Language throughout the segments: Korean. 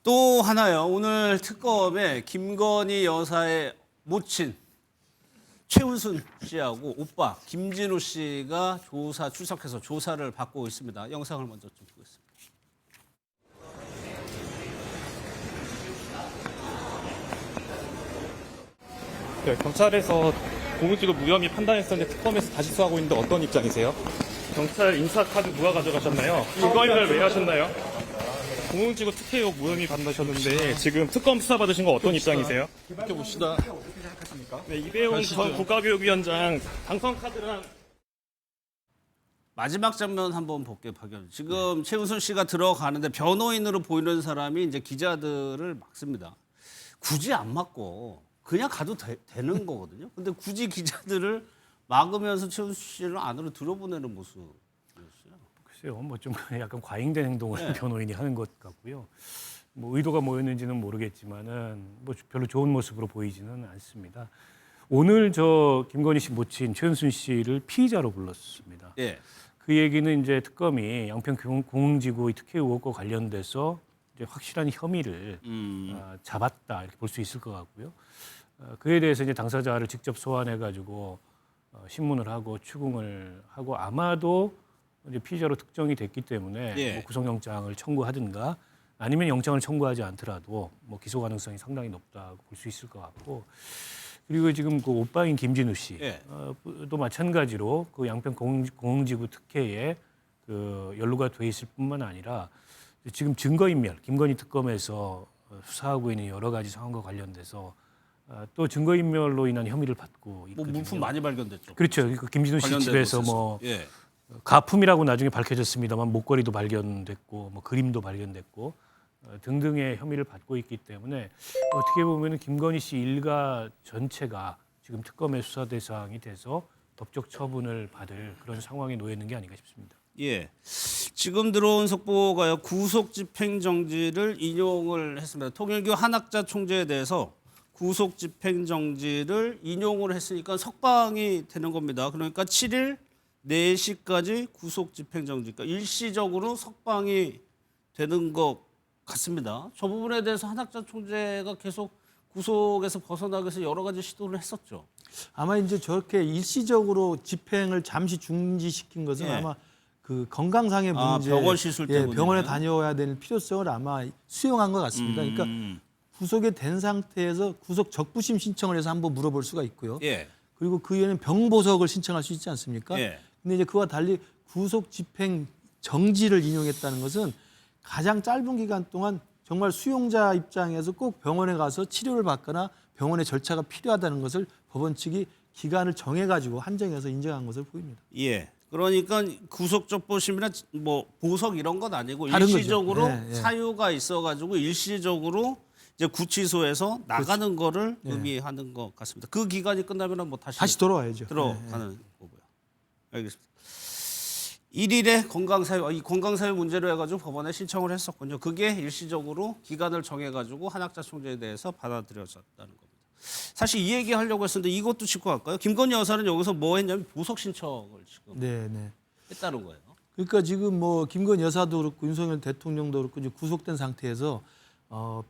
또 하나요. 오늘 특검에 김건희 여사의 모친 최은순 씨하고 오빠 김진우 씨가 출석해서 조사를 받고 있습니다. 영상을 먼저 좀 보겠습니다. 네, 경찰에서 공무지구 무혐의 판단했었는데 특검에서 다시 수하고 있는데 어떤 입장이세요? 경찰 인사카드 누가 가져가셨나요? 이거를 왜 하셨나요? 공무지구 특혜 의혹 무혐의 받으셨는데 지금 특검 수사 받으신 거 어떤 입장이세요? 이렇게 봅시다. 네, 이배용 전 국가교육위원장 당선카드랑 마지막 장면 한번 볼게요, 박연. 지금 최은순 씨가 들어가는데 변호인으로 보이는 사람이 이제 기자들을 막습니다. 굳이 안 막고 그냥 가도 되는 거거든요. 근데 굳이 기자들을 막으면서 최은순 씨를 안으로 들어보내는 모습이었어요. 글쎄요, 뭐 좀 약간 과잉된 행동을 네. 변호인이 하는 것 같고요. 뭐 의도가 뭐였는지는 모르겠지만은 뭐 별로 좋은 모습으로 보이지는 않습니다. 오늘 저 김건희 씨 모친 최은순 씨를 피의자로 불렀습니다. 예. 그 얘기는 이제 특검이 양평 공흥지구의 특혜 의혹과 관련돼서 이제 확실한 혐의를 잡았다 이렇게 볼 수 있을 것 같고요. 그에 대해서 이제 당사자를 직접 소환해 가지고 신문을 하고 추궁을 하고 아마도 이제 피의자로 특정이 됐기 때문에 예. 뭐 구속영장을 청구하든가 아니면 영장을 청구하지 않더라도 뭐 기소 가능성이 상당히 높다고 볼 수 있을 것 같고. 그리고 지금 그 오빠인 김진우 씨, 예. 또 마찬가지로 그 양평 공흥지구 특혜에 그 연루가 돼 있을 뿐만 아니라 지금 증거인멸, 김건희 특검에서 수사하고 있는 여러 가지 상황과 관련돼서 또 증거인멸로 인한 혐의를 받고 뭐 있거든요. 물품 많이 발견됐죠. 그렇죠. 그 김진우 씨 관련된 집에서 곳에서. 뭐 예. 가품이라고 나중에 밝혀졌습니다만 목걸이도 발견됐고 뭐 그림도 발견됐고 등등의 혐의를 받고 있기 때문에 어떻게 보면 김건희 씨 일가 전체가 지금 특검의 수사 대상이 돼서 법적 처분을 받을 그런 상황에 놓여 있는 게 아닌가 싶습니다. 예. 지금 들어온 속보가요. 구속 집행 정지를 인용을 했습니다. 통일교 한학자 총재에 대해서 구속 집행 정지를 인용을 했으니까 석방이 되는 겁니다. 그러니까 7일 4시까지 구속 집행 정지. 그러니까 일시적으로 석방이 되는 것 같습니다. 저 부분에 대해서 한학자 총재가 계속 구속에서 벗어나기 위해서 여러 가지 시도를 했었죠. 아마 이제 저렇게 일시적으로 집행을 잠시 중지시킨 것은 예. 아마 그 건강상의 문제, 병원 시술 때문에. 병원에 다녀와야 되는 필요성을 아마 수용한 것 같습니다. 그러니까 구속이 된 상태에서 구속 적부심 신청을 해서 한번 물어볼 수가 있고요. 예. 그리고 그 이후에는 병보석을 신청할 수 있지 않습니까? 예. 근데 이제 그와 달리 구속 집행 정지를 인용했다는 것은 가장 짧은 기간 동안 정말 수용자 입장에서 꼭 병원에 가서 치료를 받거나 병원의 절차가 필요하다는 것을 법원 측이 기간을 정해가지고 한정해서 인정한 것을 보입니다. 예. 그러니까 구속 적부심이나 뭐 보석 이런 건 아니고 다른 거죠. 일시적으로 예, 예. 사유가 있어가지고 일시적으로 이제 구치소에서 나가는 거를 예. 의미하는 것 같습니다. 그 기간이 끝나면 뭐 다시 돌아와야죠. 들어가는 거고요. 알겠습니다. 1일에 건강사유, 이 건강사유 문제로 해가지고 법원에 신청을 했었군요. 그게 일시적으로 기간을 정해가지고 한학자 총재에 대해서 받아들여졌다는 겁니다. 사실 이 얘기 하려고 했었는데 이것도 짚고 갈까요? 김건희 여사는 여기서 뭐 했냐면 보석 신청을 지금 네, 네. 했다는 거예요. 그러니까 지금 뭐 김건희 여사도 그렇고 윤석열 대통령도 그렇고 이제 구속된 상태에서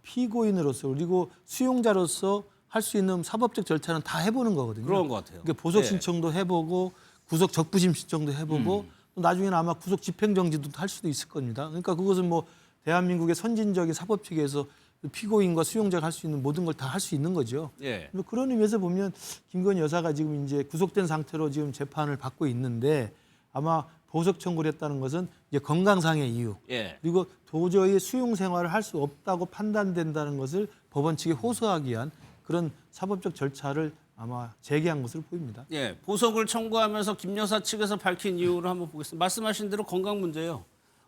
피고인으로서 그리고 수용자로서 할 수 있는 사법적 절차는 다 해보는 거거든요. 그런 것 같아요. 그러니까 보석 예. 신청도 해보고 구속 적부심 신청도 해보고 또 나중에는 아마 구속 집행정지도 할 수도 있을 겁니다. 그러니까 그것은 뭐 대한민국의 선진적인 사법 체계에서 피고인과 수용자가 할 수 있는 모든 걸 다 할 수 있는 거죠. 예. 뭐 그런 의미에서 보면 김건희 여사가 지금 이제 구속된 상태로 지금 재판을 받고 있는데 아마 보석 청구를 했다는 것은 이제 건강상의 이유 예. 그리고 도저히 수용 생활을 할 수 없다고 판단된다는 것을 법원 측에 호소하기 위한 그런 사법적 절차를 아마 제기한 것으로 보입니다. 예. 보석을 청구하면서 김 여사 측에서 밝힌 이유를 한번 보겠습니다. 말씀하신 대로 건강 문제예요.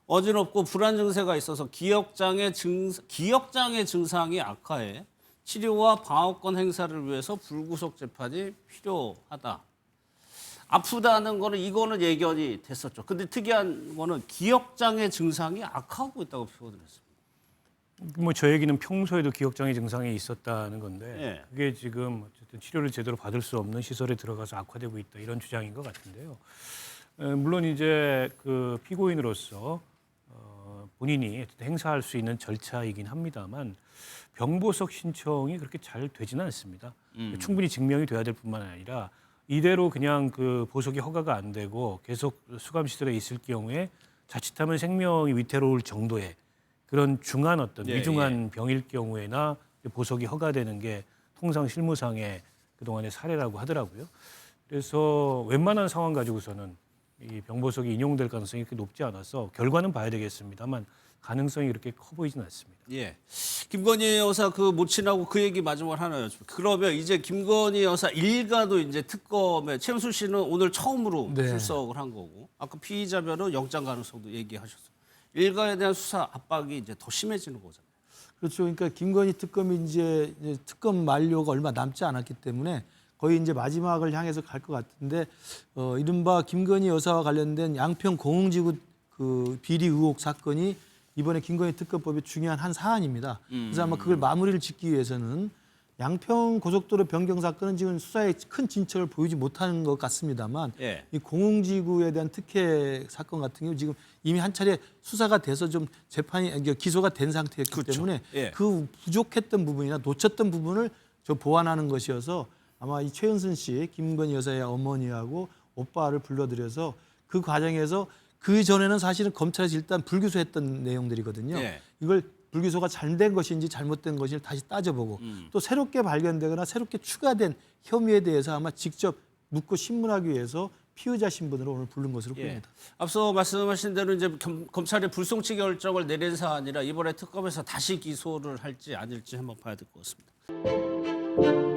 어지럽고 불안 증세가 있어서 기억장애 증상이 악화해 치료와 방어권 행사를 위해서 불구속 재판이 필요하다. 아프다는 거는 이거는 예견이 됐었죠. 근데 특이한 거는 기억장애 증상이 악화하고 있다고 표현을 했습니다. 뭐 저 얘기는 평소에도 기억장애 증상이 있었다는 건데 예. 그게 지금 어쨌든 치료를 제대로 받을 수 없는 시설에 들어가서 악화되고 있다 이런 주장인 것 같은데요. 물론 이제 그 피고인으로서 본인이 행사할 수 있는 절차이긴 합니다만 병보석 신청이 그렇게 잘 되지는 않습니다. 충분히 증명이 돼야 될 뿐만 아니라 이대로 그냥 그 보석이 허가가 안 되고 계속 수감시설에 있을 경우에 자칫하면 생명이 위태로울 정도의 그런 중한 어떤 예, 위중한 병일 경우에나 보석이 허가되는 게 통상 실무상의 그동안의 사례라고 하더라고요. 그래서 웬만한 상황 가지고서는 이 병보석이 인용될 가능성이 그렇게 높지 않아서 결과는 봐야 되겠습니다만 가능성이 그렇게 커 보이지는 않습니다. 예. 김건희 여사 그 모친하고 그 얘기 마지막으로 하나 여쭤볼게요. 그러면 이제 김건희 여사 일가도 이제 특검에 최은순 씨는 오늘 처음으로 네. 출석을 한 거고 아까 피의자별로 영장 가능성도 얘기하셨어요. 일가에 대한 수사 압박이 이제 더 심해지는 거잖아요. 그렇죠. 그러니까 김건희 특검이 이제 특검 만료가 얼마 남지 않았기 때문에 거의 이제 마지막을 향해서 갈 것 같은데 이른바 김건희 여사와 관련된 양평 공흥지구 그 비리 의혹 사건이 이번에 김건희 특검법의 중요한 한 사안입니다. 그래서 아마 그걸 마무리를 짓기 위해서는 양평 고속도로 변경 사건은 지금 수사에 큰 진척을 보이지 못하는 것 같습니다만 예. 이 공흥지구에 대한 특혜 사건 같은 경우 지금 이미 한 차례 수사가 돼서 좀 재판이 기소가 된 상태였기 그렇죠. 때문에 예. 그 부족했던 부분이나 놓쳤던 부분을 저 보완하는 것이어서 아마 이 최은순 씨, 김건희 여사의 어머니하고 오빠를 불러들여서 그 과정에서 그 전에는 사실은 검찰에서 일단 불기소했던 내용들이거든요. 예. 이걸 불기소가 잘 된 것인지 잘못된 것인지 다시 따져보고 또 새롭게 발견되거나 새롭게 추가된 혐의에 대해서 아마 직접 묻고 신문하기 위해서 피의자 신분으로 오늘 부른 것으로 예. 보입니다. 앞서 말씀하신 대로 이제 검찰이 불송치 결정을 내린 사안이라 이번에 특검에서 다시 기소를 할지 아닐지 한번 봐야 될 것 같습니다.